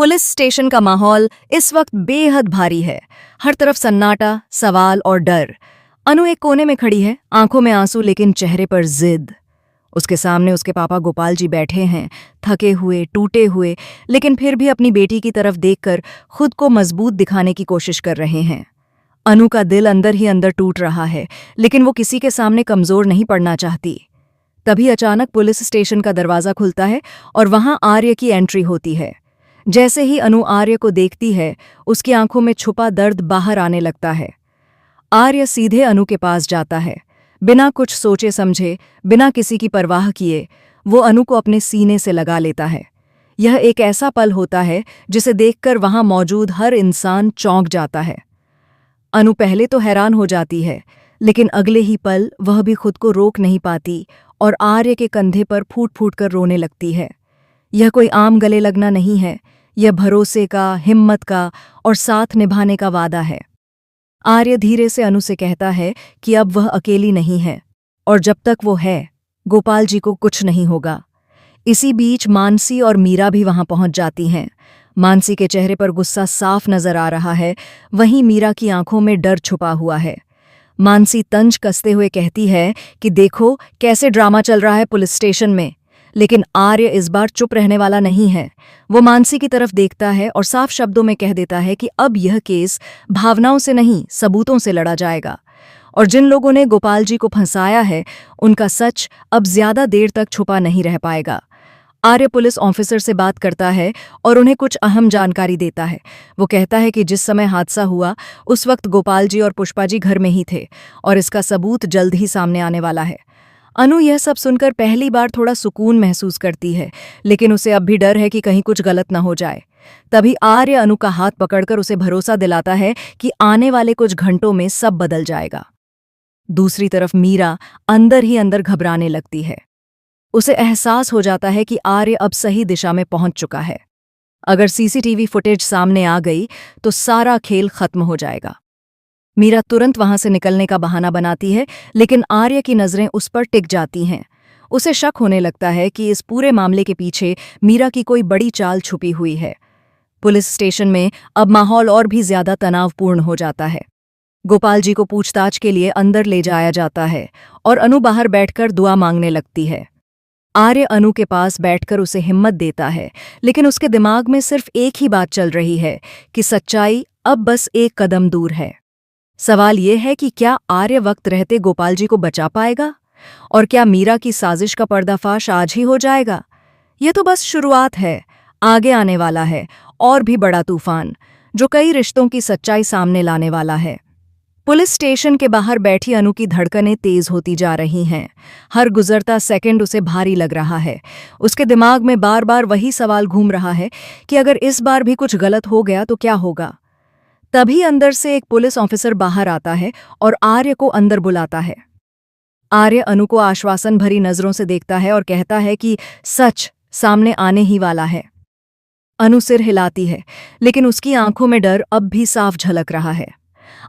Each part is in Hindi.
पुलिस स्टेशन का माहौल इस वक्त बेहद भारी है। हर तरफ सन्नाटा, सवाल और डर। अनु एक कोने में खड़ी है, आंखों में आंसू लेकिन चेहरे पर जिद। उसके सामने उसके पापा गोपाल जी बैठे हैं, थके हुए, टूटे हुए, लेकिन फिर भी अपनी बेटी की तरफ देखकर खुद को मजबूत दिखाने की कोशिश कर रहे हैं। अनु का दिल अंदर ही अंदर टूट रहा है, लेकिन वो किसी के सामने कमजोर नहीं पड़ना चाहती। तभी अचानक पुलिस स्टेशन का दरवाजा खुलता है और वहां आर्य की एंट्री होती है। जैसे ही अनु आर्य को देखती है, उसकी आंखों में छुपा दर्द बाहर आने लगता है। आर्य सीधे अनु के पास जाता है। बिना कुछ सोचे समझे, बिना किसी की परवाह किए, वो अनु को अपने सीने से लगा लेता है। यह एक ऐसा पल होता है जिसे देखकर वहां मौजूद हर इंसान चौंक जाता है। अनु पहले तो हैरान हो जाती है, लेकिन अगले ही पल वह भी खुद को रोक नहीं पाती और आर्य के कंधे पर फूट फूट कर रोने लगती है। यह कोई आम गले लगना नहीं है, यह भरोसे का, हिम्मत का और साथ निभाने का वादा है। आर्य धीरे से अनु से कहता है कि अब वह अकेली नहीं है और जब तक वो है, गोपाल जी को कुछ नहीं होगा। इसी बीच मानसी और मीरा भी वहां पहुंच जाती हैं। मानसी के चेहरे पर गुस्सा साफ नजर आ रहा है, वहीं मीरा की आंखों में डर छुपा हुआ है। मानसी तंज कसते हुए कहती है कि देखो कैसे ड्रामा चल रहा है पुलिस स्टेशन में। लेकिन आर्य इस बार चुप रहने वाला नहीं है। वो मानसी की तरफ देखता है और साफ शब्दों में कह देता है कि अब यह केस भावनाओं से नहीं, सबूतों से लड़ा जाएगा। और जिन लोगों ने गोपाल जी को फंसाया है, उनका सच अब ज्यादा देर तक छुपा नहीं रह पाएगा। आर्य पुलिस ऑफिसर से बात करता है और उन्हें कुछ अहम जानकारी देता है। वो कहता है कि जिस समय हादसा हुआ, उस वक्त गोपाल जी और पुष्पा जी घर में ही थे और इसका सबूत जल्द ही सामने आने वाला है। अनु यह सब सुनकर पहली बार थोड़ा सुकून महसूस करती है, लेकिन उसे अब भी डर है कि कहीं कुछ गलत न हो जाए। तभी आर्य अनु का हाथ पकड़कर उसे भरोसा दिलाता है कि आने वाले कुछ घंटों में सब बदल जाएगा। दूसरी तरफ मीरा अंदर ही अंदर घबराने लगती है। उसे एहसास हो जाता है कि आर्य अब सही दिशा में पहुंच चुका है। अगर सीसीटीवी फुटेज सामने आ गई तो सारा खेल खत्म हो जाएगा। मीरा तुरंत वहां से निकलने का बहाना बनाती है, लेकिन आर्य की नजरें उस पर टिक जाती हैं। उसे शक होने लगता है कि इस पूरे मामले के पीछे मीरा की कोई बड़ी चाल छुपी हुई है। पुलिस स्टेशन में अब माहौल और भी ज्यादा तनावपूर्ण हो जाता है। गोपाल जी को पूछताछ के लिए अंदर ले जाया जाता है और अनु बाहर बैठकर दुआ मांगने लगती है। आर्य अनु के पास बैठकर उसे हिम्मत देता है, लेकिन उसके दिमाग में सिर्फ एक ही बात चल रही है कि सच्चाई अब बस एक कदम दूर है। सवाल यह है कि क्या आर्य वक्त रहते गोपाल जी को बचा पाएगा, और क्या मीरा की साजिश का पर्दाफाश आज ही हो जाएगा? यह तो बस शुरुआत है। आगे आने वाला है और भी बड़ा तूफान, जो कई रिश्तों की सच्चाई सामने लाने वाला है। पुलिस स्टेशन के बाहर बैठी अनु की धड़कनें तेज होती जा रही हैं। हर गुजरता सेकंड उसे भारी लग रहा है। उसके दिमाग में बार बार वही सवाल घूम रहा है कि अगर इस बार भी कुछ गलत हो गया तो क्या होगा। तभी अंदर से एक पुलिस ऑफिसर बाहर आता है और आर्य को अंदर बुलाता है। आर्य अनु को आश्वासन भरी नजरों से देखता है और कहता है कि सच सामने आने ही वाला है। अनु सिर हिलाती है, लेकिन उसकी आंखों में डर अब भी साफ झलक रहा है।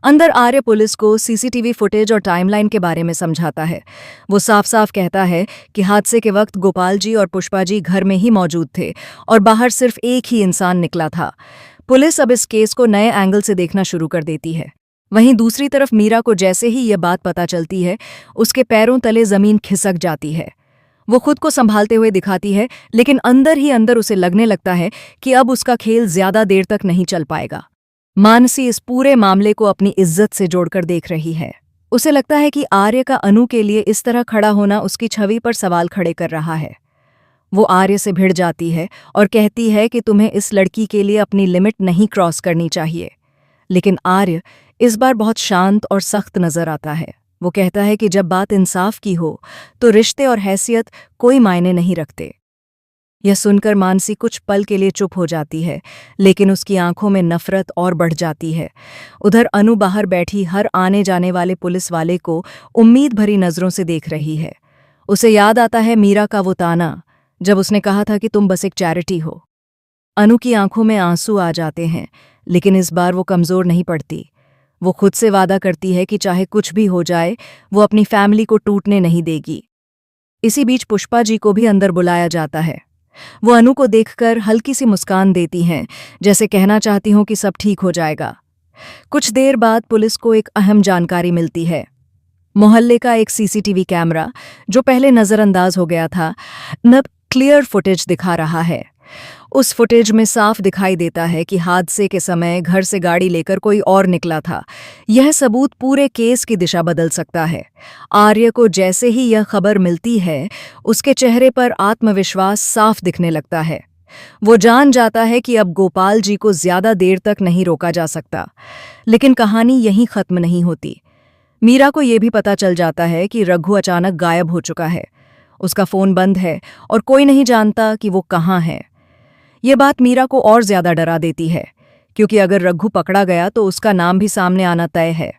अंदर आर्य पुलिस को सीसीटीवी फुटेज और टाइमलाइन के बारे में समझाता है। वो साफ साफ कहता है कि हादसे के वक्त गोपाल जी और पुष्पा जी घर में ही मौजूद थे और बाहर सिर्फ एक ही इंसान निकला था। पुलिस अब इस केस को नए एंगल से देखना शुरू कर देती है। वहीं दूसरी तरफ मीरा को जैसे ही यह बात पता चलती है, उसके पैरों तले जमीन खिसक जाती है। वो खुद को संभालते हुए दिखाती है, लेकिन अंदर ही अंदर उसे लगने लगता है कि अब उसका खेल ज्यादा देर तक नहीं चल पाएगा। मानसी इस पूरे मामले को अपनी इज्जत से जोड़कर देख रही है। उसे लगता है कि आर्य का अनु के लिए इस तरह खड़ा होना उसकी छवि पर सवाल खड़े कर रहा है। वो आर्य से भिड़ जाती है और कहती है कि तुम्हें इस लड़की के लिए अपनी लिमिट नहीं क्रॉस करनी चाहिए। लेकिन आर्य इस बार बहुत शांत और सख्त नजर आता है। वो कहता है कि जब बात इंसाफ की हो तो रिश्ते और हैसियत कोई मायने नहीं रखते। यह सुनकर मानसी कुछ पल के लिए चुप हो जाती है, लेकिन उसकी आंखों में नफरत और बढ़ जाती है। उधर अनु बाहर बैठी हर आने जाने वाले पुलिस वाले को उम्मीद भरी नजरों से देख रही है। उसे याद आता है मीरा का वो ताना, जब उसने कहा था कि तुम बस एक चैरिटी हो। अनु की आंखों में आंसू आ जाते हैं, लेकिन इस बार वो कमजोर नहीं पड़ती। वो खुद से वादा करती है कि चाहे कुछ भी हो जाए, वो अपनी फैमिली को टूटने नहीं देगी। इसी बीच पुष्पा जी को भी अंदर बुलाया जाता है। वो अनु को देखकर हल्की सी मुस्कान देती हैं, जैसे कहना चाहती हूं कि सब ठीक हो जाएगा। कुछ देर बाद पुलिस को एक अहम जानकारी मिलती है। मोहल्ले का एक सीसीटीवी कैमरा, जो पहले नजरअंदाज हो गया था, अब क्लियर फुटेज दिखा रहा है। उस फुटेज में साफ दिखाई देता है कि हादसे के समय घर से गाड़ी लेकर कोई और निकला था। यह सबूत पूरे केस की दिशा बदल सकता है। आर्य को जैसे ही यह खबर मिलती है, उसके चेहरे पर आत्मविश्वास साफ दिखने लगता है। वो जान जाता है कि अब गोपाल जी को ज्यादा देर तक नहीं रोका जा सकता। लेकिन कहानी यहीं खत्म नहीं होती। मीरा को यह भी पता चल जाता है कि रघु अचानक गायब हो चुका है। उसका फोन बंद है और कोई नहीं जानता कि वो कहाँ है। ये बात मीरा को और ज्यादा डरा देती है, क्योंकि अगर रघु पकड़ा गया तो उसका नाम भी सामने आना तय है।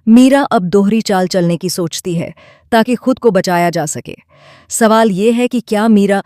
मीरा अब दोहरी चाल चलने की सोचती है ताकि खुद को बचाया जा सके। सवाल ये है कि क्या मीरा